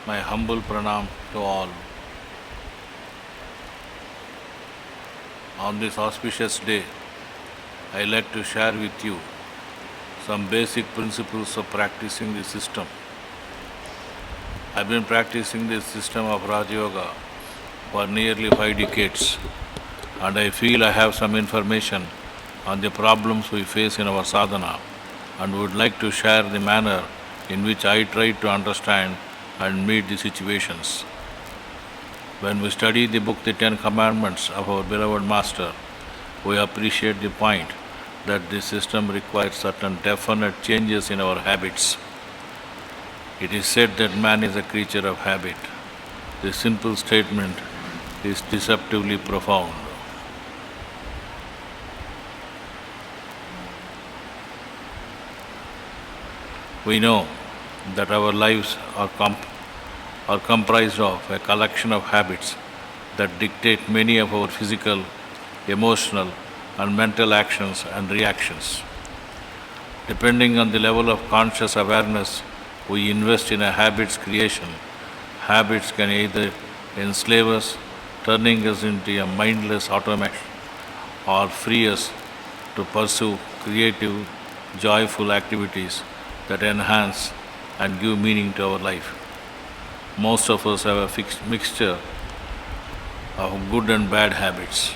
My humble pranam to all. On this auspicious day, I like to share with you some basic principles of practicing the system. I've been practicing this system of Rajayoga for nearly 5 decades, and I feel I have some information on the problems we face in our sadhana, and would like to share the manner in which I try to understand and meet the situations. When we study the book The Ten Commandments of our beloved Master, we appreciate the point that this system requires certain definite changes in our habits. It is said that man is a creature of habit. This simple statement is deceptively profound. We know that our lives are comprised of a collection of habits that dictate many of our physical, emotional, and mental actions and reactions. Depending on the level of conscious awareness we invest in a habit's creation, habits can either enslave us, turning us into a mindless automaton, or free us to pursue creative, joyful activities that enhance and give meaning to our life. Most of us have a fixed mixture of good and bad habits.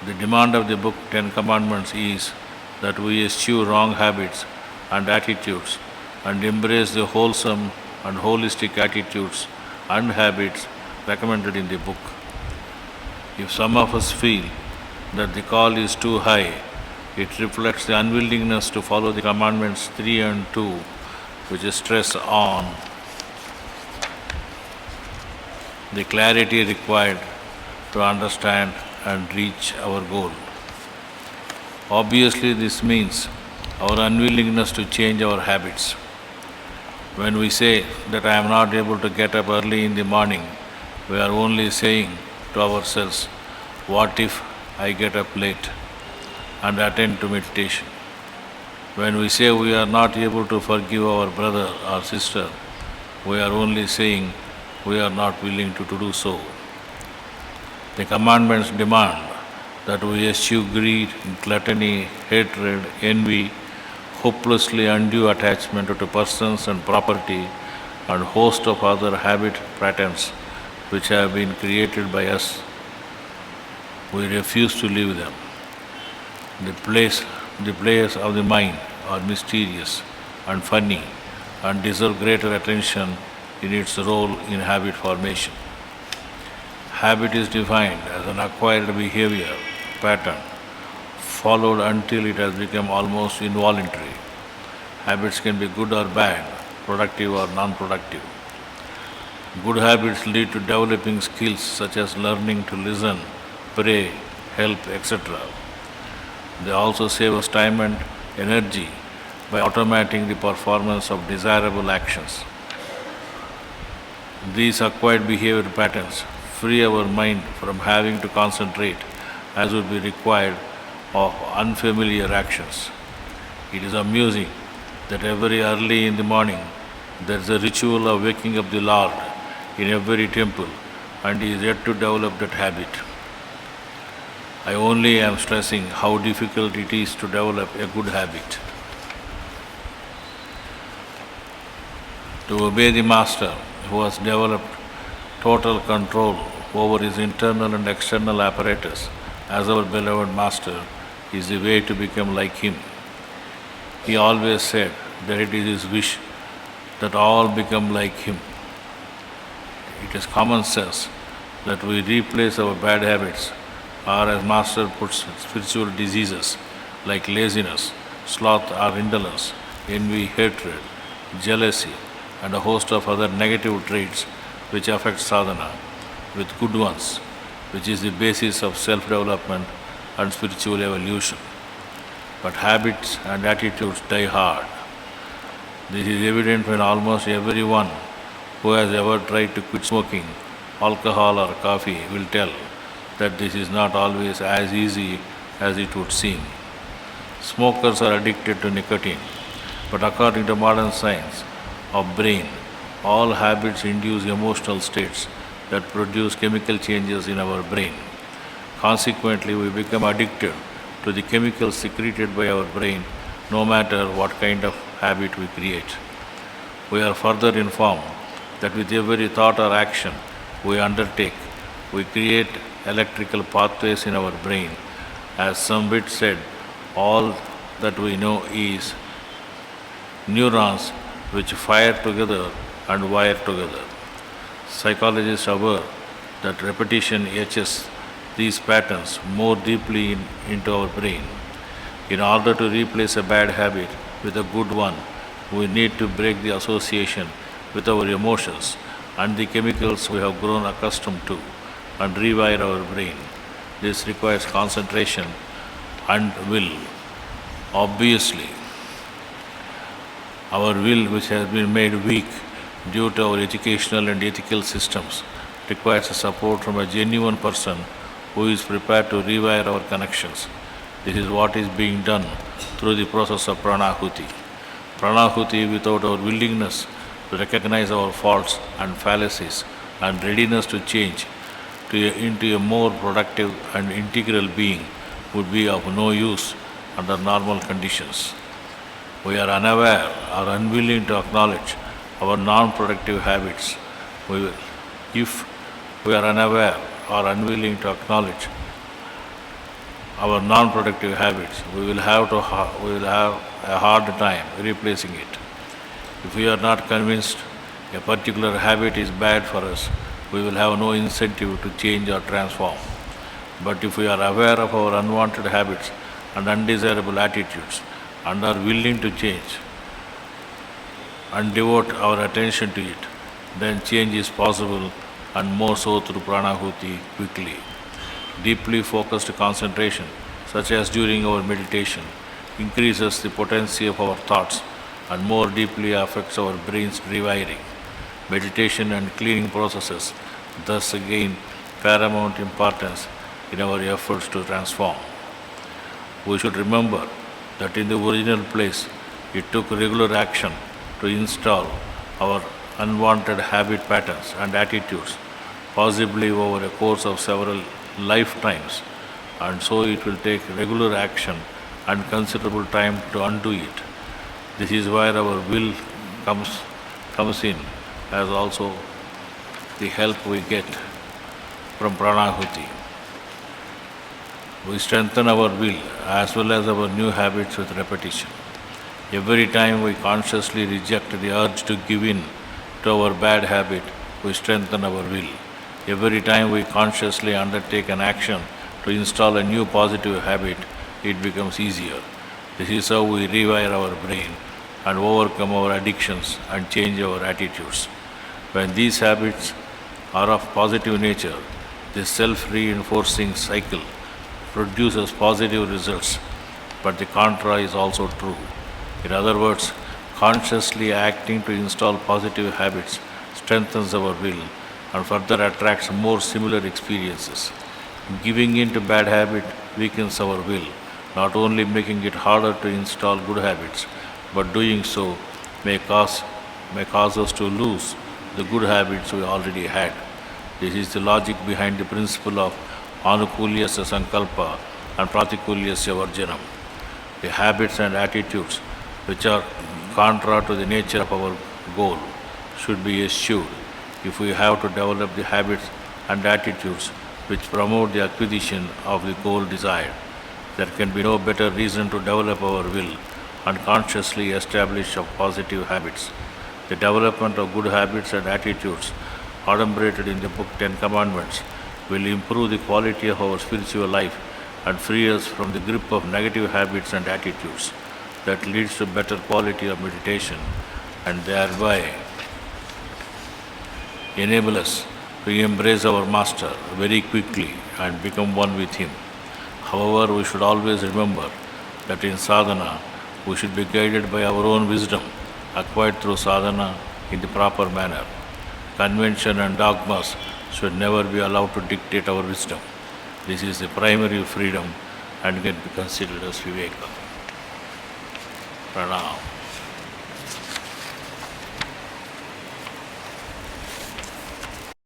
The demand of the book Ten Commandments is that we eschew wrong habits and attitudes and embrace the wholesome and holistic attitudes and habits recommended in the book. If some of us feel that the call is too high, it reflects the unwillingness to follow the commandments 3 and 2, which stress on the clarity required to understand and reach our goal. Obviously, this means our unwillingness to change our habits. When we say that I am not able to get up early in the morning, we are only saying to ourselves, what if I get up late and attend to meditation? When we say we are not able to forgive our brother or sister, we are only saying we are not willing to do so. The commandments demand that we eschew greed, gluttony, hatred, envy, hopelessly undue attachment to persons and property, and host of other habit patterns which have been created by us. We refuse to leave them. The players of the mind are mysterious and funny and deserve greater attention in its role in habit formation. Habit is defined as an acquired behavior pattern followed until it has become almost involuntary. Habits can be good or bad, productive or non-productive. Good habits lead to developing skills such as learning to listen, pray, help, etc. They also save us time and energy by automating the performance of desirable actions. These acquired behavior patterns free our mind from having to concentrate as would be required of unfamiliar actions. It is amusing that very early in the morning there is a ritual of waking up the Lord in every temple, and he is yet to develop that habit. I only am stressing how difficult it is to develop a good habit. To obey the Master, who has developed total control over his internal and external apparatus as our beloved Master, is the way to become like him. He always said that it is his wish that all become like him. It is common sense that we replace our bad habits, or as Master puts, spiritual diseases like laziness, sloth or indolence, envy, hatred, jealousy, and a host of other negative traits which affect sadhana, with good ones, which is the basis of self-development and spiritual evolution. But habits and attitudes die hard. This is evident when almost everyone who has ever tried to quit smoking, alcohol or coffee will tell that this is not always as easy as it would seem. Smokers are addicted to nicotine, but according to modern science of brain, All habits induce emotional states that produce chemical changes in our brain. Consequently, we become addicted to the chemicals secreted by our brain, no matter what kind of habit we create. We are further informed that with every thought or action we undertake, we create electrical pathways in our brain. As some bit said, all that we know is neurons which fire together and wire together. Psychologists are aware that repetition etches these patterns more deeply into our brain. In order to replace a bad habit with a good one, we need to break the association with our emotions and the chemicals we have grown accustomed to and rewire our brain. This requires concentration and will. Obviously, our will, which has been made weak due to our educational and ethical systems, requires support from a genuine person who is prepared to rewire our connections. This is what is being done through the process of Pranahuti. Pranahuti, without our willingness to recognize our faults and fallacies and readiness to change into a more productive and integral being, would be of no use under normal conditions. We are unaware or unwilling to acknowledge our non-productive habits. If we are unaware or unwilling to acknowledge our non-productive habits, we will have a hard time replacing it. If we are not convinced a particular habit is bad for us, we will have no incentive to change or transform. But if we are aware of our unwanted habits and undesirable attitudes and are willing to change and devote our attention to it, then change is possible, and more so through Pranahuti quickly. Deeply focused concentration, such as during our meditation, increases the potency of our thoughts and more deeply affects our brain's rewiring. Meditation and cleaning processes thus gain paramount importance in our efforts to transform. We should remember that in the original place, it took regular action to install our unwanted habit patterns and attitudes, possibly over a course of several lifetimes, and so it will take regular action and considerable time to undo it. This is where our will comes in, as also the help we get from Pranahuti. We strengthen our will as well as our new habits with repetition. Every time we consciously reject the urge to give in to our bad habit, we strengthen our will. Every time we consciously undertake an action to install a new positive habit, it becomes easier. This is how we rewire our brain and overcome our addictions and change our attitudes. When these habits are of positive nature, this self-reinforcing cycle produces positive results, but the contra is also true. In other words, consciously acting to install positive habits strengthens our will and further attracts more similar experiences. Giving in to bad habit weakens our will, not only making it harder to install good habits, but doing so may cause us to lose the good habits we already had. This is the logic behind the principle of anukulyasya sankalpa and pratikulyasya varjanam. The habits and attitudes which are contra to the nature of our goal should be eschewed if we have to develop the habits and attitudes which promote the acquisition of the goal desired. There can be no better reason to develop our will and consciously establish of positive habits. The development of good habits and attitudes adumbrated in the book 10 Commandments will improve the quality of our spiritual life and free us from the grip of negative habits and attitudes. That leads to better quality of meditation and thereby enable us to embrace our Master very quickly and become one with Him. However, we should always remember that in sadhana, we should be guided by our own wisdom acquired through sadhana in the proper manner. Convention and dogmas should never be allowed to dictate our wisdom. This is the primary freedom and can be considered as viveka. Pranam.